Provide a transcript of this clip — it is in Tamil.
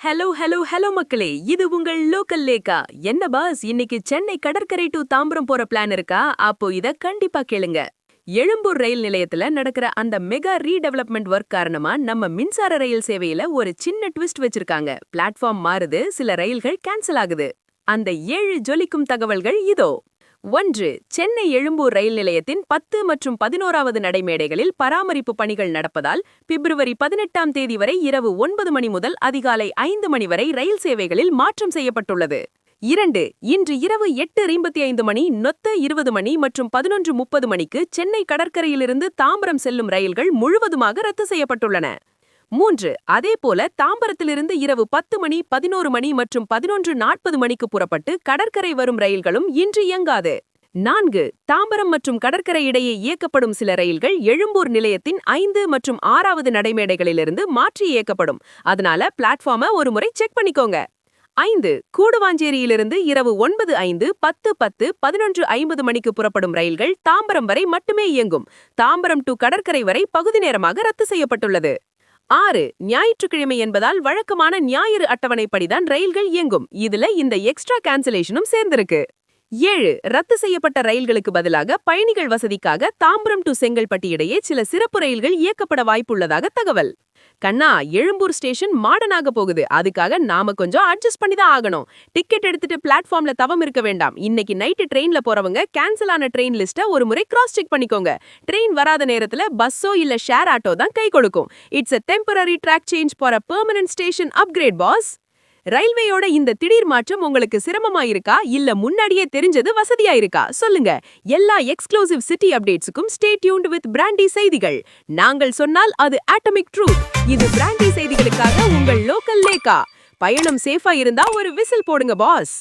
ஹலோ மக்களே, இது உங்கள் லோக்கல் லேக்கா. என்ன பாஸ், இன்னைக்கு சென்னை கடற்கரை டு தாம்பரம் போற பிளான் இருக்கா? அப்போ இத கண்டிப்பா கேளுங்க. எழும்பூர் ரயில் நிலையத்துல நடக்கிற அந்த மெகா ரீடெவலப்மெண்ட் ஒர்க் காரணமா நம்ம மின்சார ரயில் சேவையில ஒரு சின்ன ட்விஸ்ட் வச்சிருக்காங்க. பிளாட்ஃபார்ம் மாறுது, சில ரயில்கள் கேன்சல் ஆகுது. அந்த 7 ஜொலிக்கும் தகவல்கள் இதோ. 1. சென்னை எழும்பூர் ரயில் நிலையத்தின் 10 மற்றும் 11வது நடைமேடைகளில் பராமரிப்பு பணிகள் நடப்பதால் பிப்ரவரி 18ஆம் தேதி வரை இரவு 9 மணி முதல் அதிகாலை 5 மணி வரை ரயில் சேவைகளில் மாற்றம் செய்யப்பட்டுள்ளது. 2. இன்று இரவு 8:55 மணி, 20 மணி மற்றும் 11:30 மணிக்கு சென்னை கடற்கரையிலிருந்து தாம்பரம் செல்லும் ரயில்கள் முழுவதுமாக ரத்து செய்யப்பட்டுள்ளன. 3. அதேபோல தாம்பரத்திலிருந்து இரவு 10 மணி, 11 மணி மற்றும் 11:40 மணிக்கு புறப்பட்டு கடற்கரை வரும் ரயில்களும் இன்று இயங்காது. 4. தாம்பரம் மற்றும் கடற்கரை இடையே இயக்கப்படும் சில ரயில்கள் எழும்பூர் நிலையத்தின் 5 மற்றும் 6வது நடைமேடைகளிலிருந்து மாற்றி இயக்கப்படும். அதனால பிளாட்ஃபார்மை ஒரு முறை செக் பண்ணிக்கோங்க. 5. கூடுவாஞ்சேரியிலிருந்து இரவு 9:05, 10:10, 11:50 மணிக்கு புறப்படும் ரயில்கள் தாம்பரம் வரை மட்டுமே இயங்கும். தாம்பரம் டு கடற்கரை வரை பகுதி நேரமாக ரத்து செய்யப்பட்டுள்ளது. 6. ஞாயிற்றுக்கிழமை என்பதால் வழக்கமான ஞாயிறு அட்டவணைப்படிதான் ரயில்கள் இயங்கும். இதுல இந்த எக்ஸ்ட்ரா கேன்சலேஷனும் சேர்ந்திருக்கு. 7. ரத்து செய்யப்பட்ட ரயில்களுக்கு பதிலாக பயணிகள் வசதிக்காக தாம்பரம் டு செங்கல்பட்டு இடையே சில சிறப்பு ரயில்கள் இயக்கப்பட வாய்ப்புள்ளதாக தகவல். கண்ணா, எழும்பூர் ஸ்டேஷன் மாடர்னாக போகுது. அதுக்காக நாம கொஞ்சம் அட்ஜஸ்ட் பண்ணி தான் ஆகணும். டிக்கெட் எடுத்துட்டு பிளாட்ஃபார்ம்ல தவம் இருக்க வேண்டாம். இன்னைக்கு நைட்டு ட்ரெயின்ல போறவங்க கேன்சல் ஆன ட்ரெயின் லிஸ்ட்டை ஒரு முறை கிராஸ் செக் பண்ணிக்கோங்க. ட்ரெயின் வராத நேரத்துல பஸ்ஸோ இல்ல ஷேர் ஆட்டோ தான் கை கொடுக்கும். It's a temporary track change for a permanent station upgrade, boss. ரயில்வேயோட இந்த திடீர் மாற்றம் உங்களுக்கு சிரமமா இருக்கா, இல்ல முன்னாடியே தெரிஞ்சது வசதியா இருக்கா? சொல்லுங்க. எல்லா எக்ஸ்க்ளூசிவ் சிட்டி அப்டேட்ஸுக்கும் ஸ்டே டியூன்ட் வித் பிராண்டி செய்திகள். நாங்கள் சொன்னால் அது ஆட்டமிக் ட்ரூத். இது பிராண்டி செய்திகளுக்காக உங்கள் லோக்கல் லேக்கா. பயணம் சேஃபா இருந்தா ஒரு விசில் போடுங்க பாஸ்.